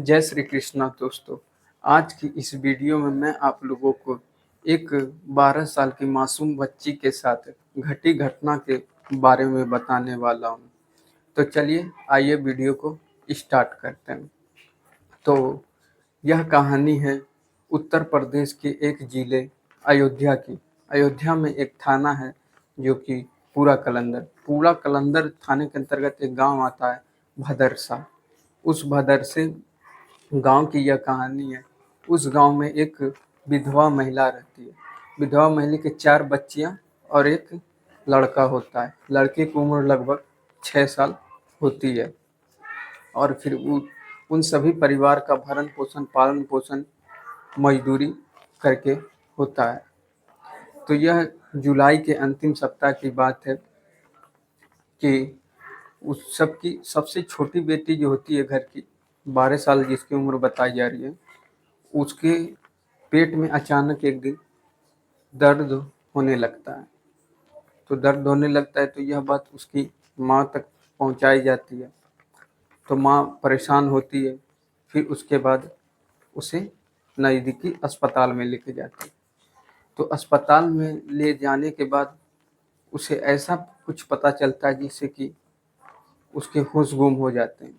जय श्री कृष्णा दोस्तों। आज की इस वीडियो में मैं आप लोगों को एक 12 साल की मासूम बच्ची के साथ घटी घटना के बारे में बताने वाला हूँ। तो चलिए आइए वीडियो को स्टार्ट करते हैं। तो यह कहानी है उत्तर प्रदेश के एक जिले अयोध्या की। अयोध्या में एक थाना है जो कि पूरा कलंदर थाने के अंतर्गत एक गांव आता है भदरसा। उस भदरसे गांव की यह कहानी है। उस गांव में एक विधवा महिला रहती है। विधवा महिला के 4 बच्चियां और एक लड़का होता है। लड़के की उम्र लगभग 6 साल होती है। और फिर उन सभी परिवार का भरण पोषण पालन पोषण मजदूरी करके होता है। तो यह जुलाई के अंतिम सप्ताह की बात है कि उस सबकी सबसे छोटी बेटी जो होती है घर की, 12 साल जिसकी उम्र बताई जा रही है, उसके पेट में अचानक एक दिन दर्द होने लगता है। तो दर्द होने लगता है तो यह बात उसकी माँ तक पहुँचाई जाती है। तो माँ परेशान होती है। फिर उसके बाद उसे नज़दीकी अस्पताल में लेके जाती है। तो अस्पताल में ले जाने के बाद उसे ऐसा कुछ पता चलता है जिससे कि उसके होश गुम हो जाते हैं।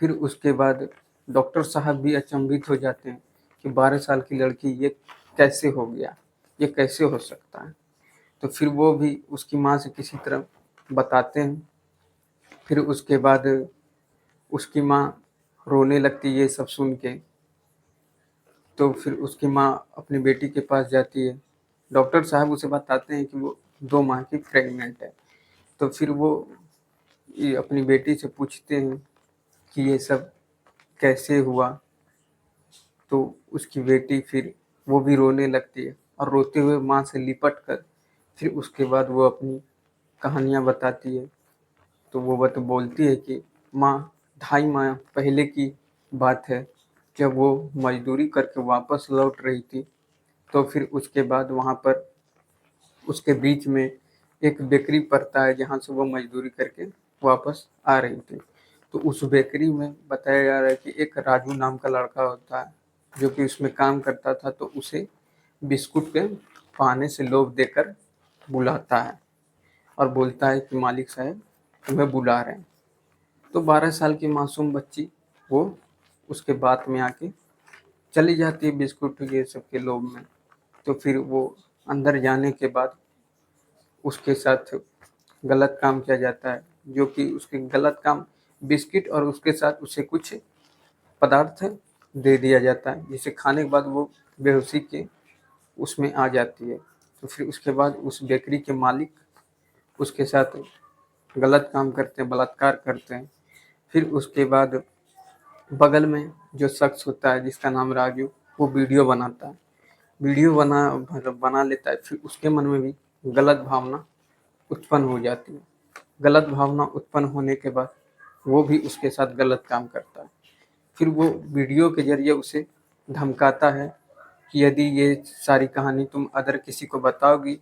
फिर उसके बाद डॉक्टर साहब भी अचंभित हो जाते हैं कि 12 साल की लड़की ये कैसे हो गया, ये कैसे हो सकता है। तो फिर वो भी उसकी माँ से किसी तरह बताते हैं। फिर उसके बाद उसकी माँ रोने लगती है ये सब सुन के। तो फिर उसकी माँ अपनी बेटी के पास जाती है। डॉक्टर साहब उसे बताते हैं कि वो 2 माह की प्रेग्नेंट है। तो फिर वो ये अपनी बेटी से पूछते हैं कि ये सब कैसे हुआ। तो उसकी बेटी फिर वो भी रोने लगती है और रोते हुए माँ से लिपट कर फिर उसके बाद वो अपनी कहानियाँ बताती है। तो वो बोलती है कि माँ, 2.5 माह पहले की बात है, जब वो मजदूरी करके वापस लौट रही थी। तो फिर उसके बाद वहाँ पर उसके बीच में एक बेकरी पड़ता है जहाँ से वो मजदूरी करके वापस आ रही थी। तो उस बेकरी में बताया जा रहा है कि एक राजू नाम का लड़का होता है जो कि उसमें काम करता था। तो उसे बिस्कुट के बहाने से लोभ देकर बुलाता है और बोलता है कि मालिक साहब तुम्हें बुला रहे हैं। तो 12 साल की मासूम बच्ची वो उसके बात में आके चली जाती है बिस्कुट ये सब के लोभ में। तो फिर वो अंदर जाने के बाद उसके साथ गलत काम किया जाता है, जो कि उसके गलत काम बिस्किट और उसके साथ उसे कुछ पदार्थ दे दिया जाता है जिसे खाने के बाद वो बेहोशी के उसमें आ जाती है। तो फिर उसके बाद उस बेकरी के मालिक उसके साथ गलत काम करते हैं, बलात्कार करते हैं। फिर उसके बाद बगल में जो शख्स होता है जिसका नाम राजू, वो वीडियो बनाता है। वीडियो बना लेता है। फिर उसके मन में भी गलत भावना उत्पन्न हो जाती है। गलत भावना उत्पन्न होने के बाद वो भी उसके साथ गलत काम करता है। फिर वो वीडियो के ज़रिए उसे धमकाता है कि यदि ये सारी कहानी तुम अदर किसी को बताओगी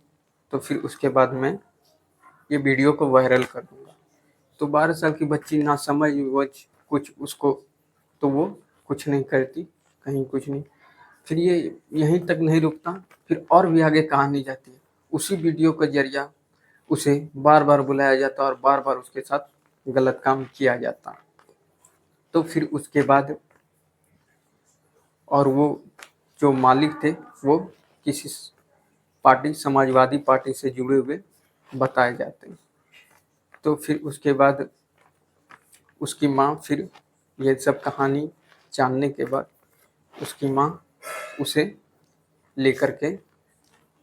तो फिर उसके बाद मैं ये वीडियो को वायरल कर दूँगा। तो 12 साल की बच्ची नासमझ वच कुछ उसको, तो वो कुछ नहीं करती, कहीं कुछ नहीं। फिर ये यहीं तक नहीं रुकता, फिर और भी आगे कहानी जाती है। उसी वीडियो का ज़रिया उसे बार-बार बुलाया जाता और बार-बार उसके साथ गलत काम किया जाता। तो फिर उसके बाद और वो जो मालिक थे वो किसी पार्टी समाजवादी पार्टी से जुड़े हुए बताए जाते हैं। तो फिर उसके बाद उसकी माँ फिर ये सब कहानी जानने के बाद उसकी माँ उसे लेकर के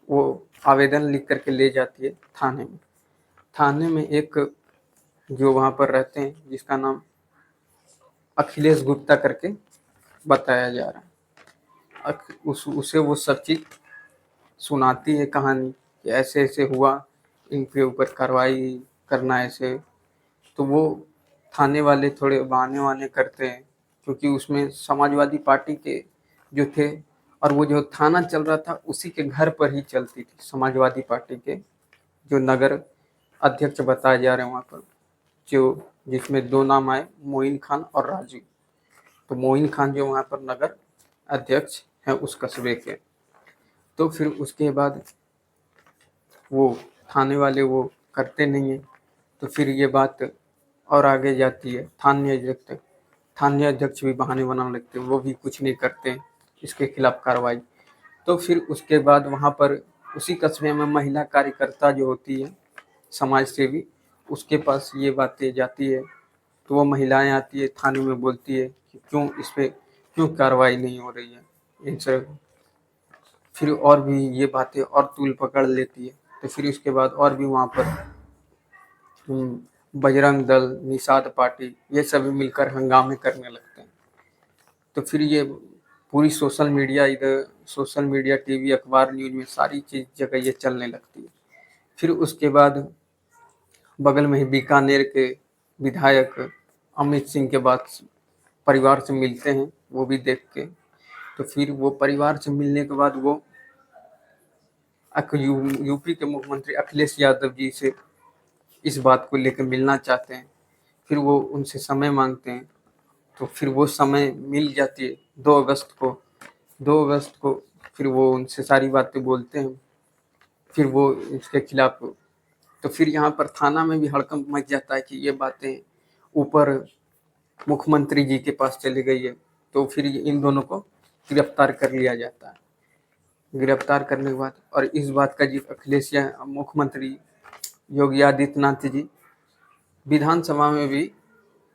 वो आवेदन लिख कर के ले जाती है थाने में। थाने में एक जो वहाँ पर रहते हैं जिसका नाम अखिलेश गुप्ता करके बताया जा रहा है। उसे वो सब चीज़ सुनाती है कहानी कि ऐसे ऐसे हुआ, इनके ऊपर कार्रवाई करना ऐसे। तो वो थाने वाले थोड़े बहाने-वहाने करते हैं क्योंकि उसमें समाजवादी पार्टी के जो थे और वो जो थाना चल रहा था उसी के घर पर ही चलती थी समाजवादी पार्टी के जो नगर अध्यक्ष बताए जा रहे हैं वहाँ पर, जो जिसमें 2 नाम आए, मोइन खान और राजू। तो मोइन खान जो वहाँ पर नगर अध्यक्ष हैं उस कस्बे के। तो फिर उसके बाद वो थाने वाले वो करते नहीं हैं, तो फिर ये बात और आगे जाती है। थानीय अध्यक्ष भी बहाने बनाने लगते हैं, वो भी कुछ नहीं करते हैं इसके खिलाफ कार्रवाई। तो फिर उसके बाद वहाँ पर उसी कस्बे में महिला कार्यकर्ता जो होती है, समाज सेवी, उसके पास ये बातें जाती है। तो वो महिलाएं आती है, थाने में बोलती है कि क्यों इस पे क्यों कार्रवाई नहीं हो रही है इनसे। फिर और भी ये बातें और तूल पकड़ लेती है। तो फिर उसके बाद और भी वहाँ पर बजरंग दल, निषाद पार्टी, ये सभी मिलकर हंगामे करने लगते हैं। तो फिर ये पूरी सोशल मीडिया, टीवी, अखबार, न्यूज में सारी चीज जगह ये चलने लगती है। फिर उसके बाद बगल में ही बीकानेर के विधायक अमित सिंह के बाद परिवार से मिलते हैं, वो भी देख के। तो फिर वो परिवार से मिलने के बाद वो यूपी के मुख्यमंत्री अखिलेश यादव जी से इस बात को लेकर मिलना चाहते हैं। फिर वो उनसे समय मांगते हैं, तो फिर वो समय मिल जाती है 2 अगस्त को फिर वो उनसे सारी बातें बोलते हैं। फिर वो इसके खिलाफ, तो फिर यहाँ पर थाना में भी हड़कंप मच जाता है कि ये बातें ऊपर मुख्यमंत्री जी के पास चली गई है। तो फिर इन दोनों को गिरफ्तार कर लिया जाता है। गिरफ्तार करने के बाद और इस बात का मुख्यमंत्री योगी आदित्यनाथ जी विधानसभा में भी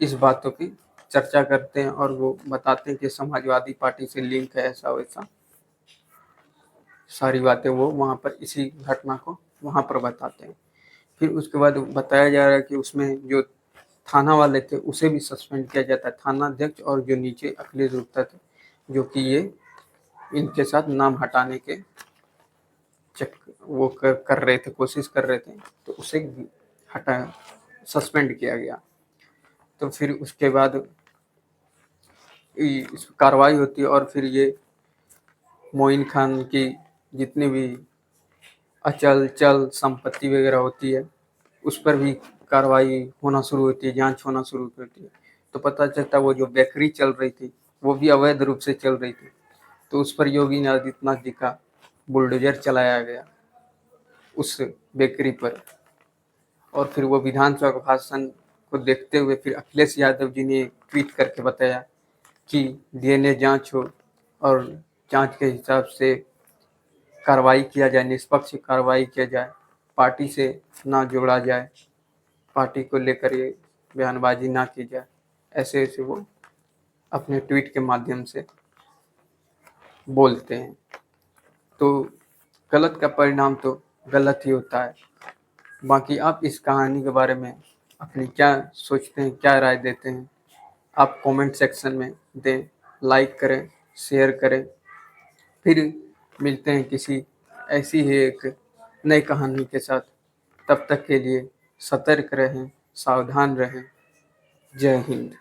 इस बातों की चर्चा करते हैं और वो बताते हैं कि समाजवादी पार्टी से लिंक है, ऐसा वैसा सारी बातें वो वहाँ पर इसी घटना को वहाँ पर बताते हैं। फिर उसके बाद बताया जा रहा है कि उसमें जो थाना वाले थे उसे भी सस्पेंड किया जाता है, थाना अध्यक्ष और जो नीचे अखिलेश गुप्ता थे, जो कि ये इनके साथ नाम हटाने के वो कर रहे थे, कोशिश कर रहे थे, तो उसे सस्पेंड किया गया। तो फिर उसके बाद इस कार्रवाई होती है और फिर ये मोइन खान की जितनी भी अचल चल संपत्ति वगैरह होती है उस पर भी कार्रवाई होना शुरू होती है, जांच होना शुरू होती है। तो पता चलता है वो जो बेकरी चल रही थी वो भी अवैध रूप से चल रही थी। तो उस पर योगी आदित्यनाथ जी का बुलडोजर चलाया गया उस बेकरी पर। और फिर वो विधानसभा के भाषण को देखते हुए फिर अखिलेश यादव जी ने ट्वीट करके बताया कि डीएनए जांच हो और जांच के हिसाब से कार्रवाई किया जाए, निष्पक्ष कार्रवाई किया जाए, पार्टी से ना जोड़ा जाए, पार्टी को लेकर ये बयानबाजी ना की जाए। ऐसे ऐसे वो अपने ट्वीट के माध्यम से बोलते हैं। तो गलत का परिणाम तो गलत ही होता है। बाकी आप इस कहानी के बारे में अपनी क्या सोचते हैं, क्या राय देते हैं, आप कमेंट सेक्शन में दें, लाइक करें, शेयर करें। फिर मिलते हैं किसी ऐसी ही एक नई कहानी के साथ। तब तक के लिए सतर्क रहें, सावधान रहें। जय हिंद।